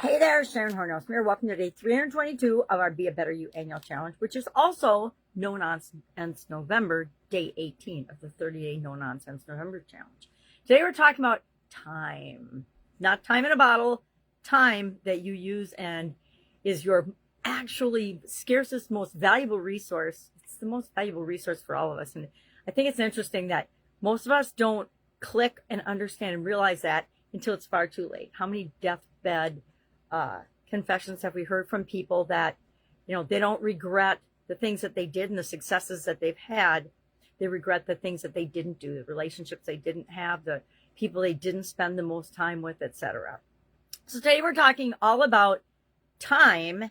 Hey there, Sharon Horne-Ellstrom here. Welcome to day 322 of our Be a Better You annual challenge, which is also No Nonsense November, day 18 of the 30-day No Nonsense November challenge. Today we're talking about time. Not time in a bottle, time that you use and is your actually scarcest, most valuable resource. It's the most valuable resource for all of us. And I think it's interesting that most of us don't click and understand and realize that until it's far too late. How many deathbed confessions have we heard from people that, they don't regret the things that they did and the successes that they've had. They regret the things that they didn't do, the relationships they didn't have, the people they didn't spend the most time with, etc. So today we're talking all about time,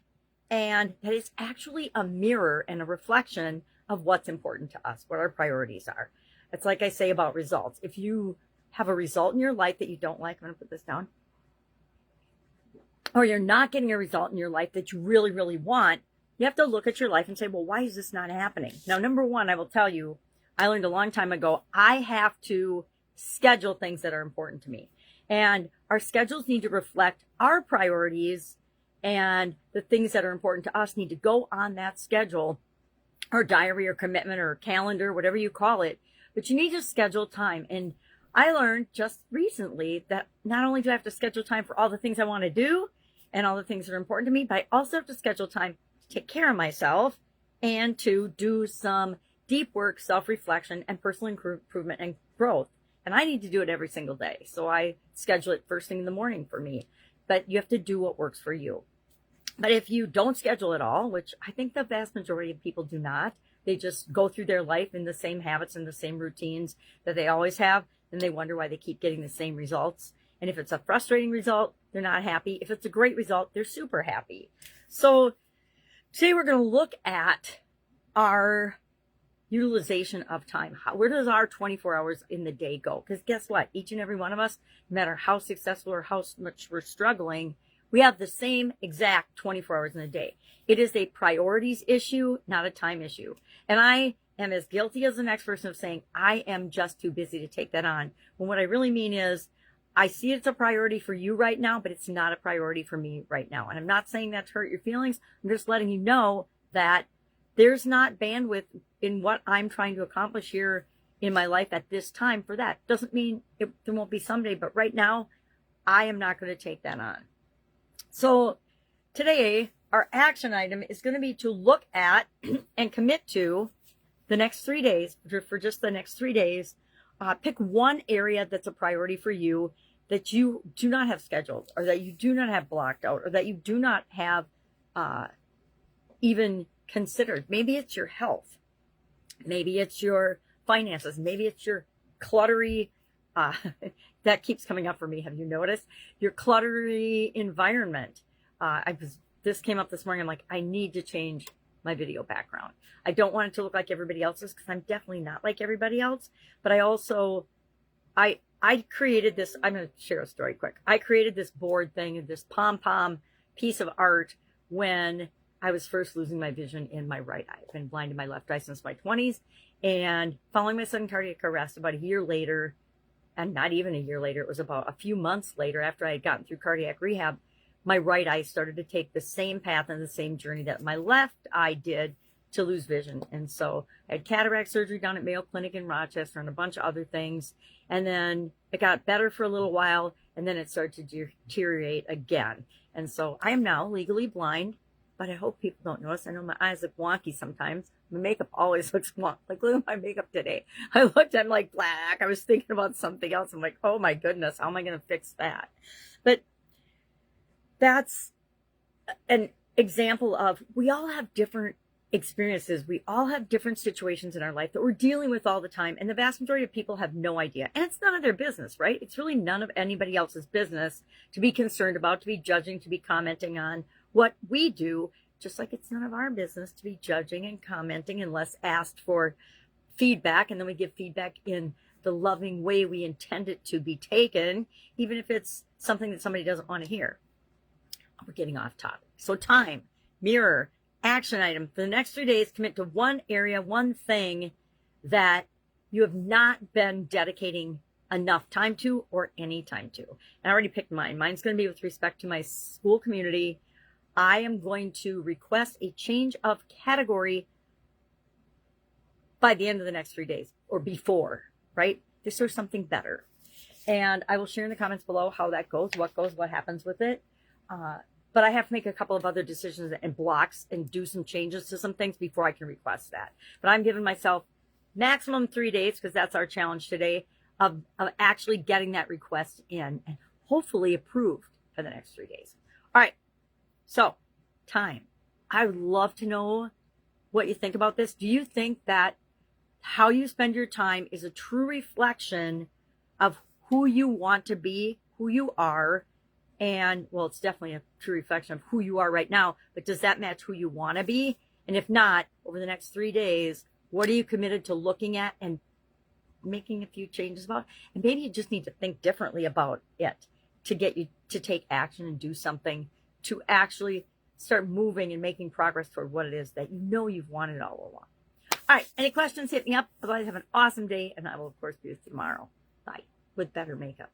and that it's actually a mirror and a reflection of what's important to us, what our priorities are. It's like I say about results. If you have a result in your life that you don't like, I'm going to put this down, or you're not getting a result in your life that you really, really want, you have to look at your life and say, well, why is this not happening? Now, number one, I will tell you, I learned a long time ago, I have to schedule things that are important to me. And our schedules need to reflect our priorities, and the things that are important to us need to go on that schedule or diary or commitment or calendar, whatever you call it. But you need to schedule time. And I learned just recently that not only do I have to schedule time for all the things I want to do and all the things that are important to me, but I also have to schedule time to take care of myself and to do some deep work, self-reflection, and personal improvement and growth. And I need to do it every single day. So I schedule it first thing in the morning for me. But you have to do what works for you. But if you don't schedule at all, which I think the vast majority of people do not, they just go through their life in the same habits and the same routines that they always have, and they wonder why they keep getting the same results. And if it's a frustrating result, they're not happy. If it's a great result, they're super happy. So today we're going to look at our utilization of time. Where does our 24 hours in the day go? Because guess what? Each and every one of us, no matter how successful or how much we're struggling, we have the same exact 24 hours in a day. It is a priorities issue, not a time issue. And I am as guilty as the next person of saying, I am just too busy to take that on. When what I really mean is, I see it's a priority for you right now, but it's not a priority for me right now. And I'm not saying that to hurt your feelings. I'm just letting you know that there's not bandwidth in what I'm trying to accomplish here in my life at this time for that. Doesn't mean there won't be someday, but right now, I am not going to take that on. So today, our action item is going to be to look at and commit to the next 3 days, for just the next 3 days. Pick one area that's a priority for you that you do not have scheduled, or that you do not have blocked out, or that you do not have even considered. Maybe it's your health. Maybe it's your finances. Maybe it's your cluttery, that keeps coming up for me. Have you noticed? Your cluttery environment. This came up this morning. I'm like, I need to change my video background. I don't want it to look like everybody else's, because I'm definitely not like everybody else. But I also, I created this. I'm going to share a story quick. I created this board thing, this pom-pom piece of art when I was first losing my vision in my right eye. I've been blind in my left eye since my 20s. And following my sudden cardiac arrest, about a year later, and not even a year later, it was about a few months later after I had gotten through cardiac rehab, my right eye started to take the same path and the same journey that my left eye did to lose vision. And so I had cataract surgery done at Mayo Clinic in Rochester and a bunch of other things. And then it got better for a little while, and then it started to deteriorate again. And so I am now legally blind, but I hope people don't notice. I know my eyes look wonky sometimes. My makeup always looks wonky. Like, look at my makeup today. I looked at it like black. I was thinking about something else. I'm like, oh my goodness, how am I going to fix that? But that's an example of, we all have different experiences. We all have different situations in our life that we're dealing with all the time. And the vast majority of people have no idea. And it's none of their business, right? It's really none of anybody else's business to be concerned about, to be judging, to be commenting on what we do, just like it's none of our business to be judging and commenting unless asked for feedback. And then we give feedback in the loving way we intend it to be taken, even if it's something that somebody doesn't want to hear. We're getting off topic. So time, mirror, action item. For the next 3 days, commit to one area, one thing that you have not been dedicating enough time to or any time to. And I already picked mine. Mine's going to be with respect to my school community. I am going to request a change of category by the end of the next 3 days or before, right? This or something better. And I will share in the comments below how that goes, what happens with it. But I have to make a couple of other decisions and blocks and do some changes to some things before I can request that. But I'm giving myself maximum 3 days, because that's our challenge today, of actually getting that request in and hopefully approved for the next 3 days. All right. So time. I would love to know what you think about this. Do you think that how you spend your time is a true reflection of who you want to be, who you are? And, well, it's definitely a true reflection of who you are right now, but does that match who you want to be? And if not, over the next 3 days, what are you committed to looking at and making a few changes about? And maybe you just need to think differently about it to get you to take action and do something to actually start moving and making progress toward what it is that you know you've wanted all along. All right, any questions, hit me up. Otherwise, have an awesome day, and I will, of course, be with you tomorrow. Bye, with better makeup.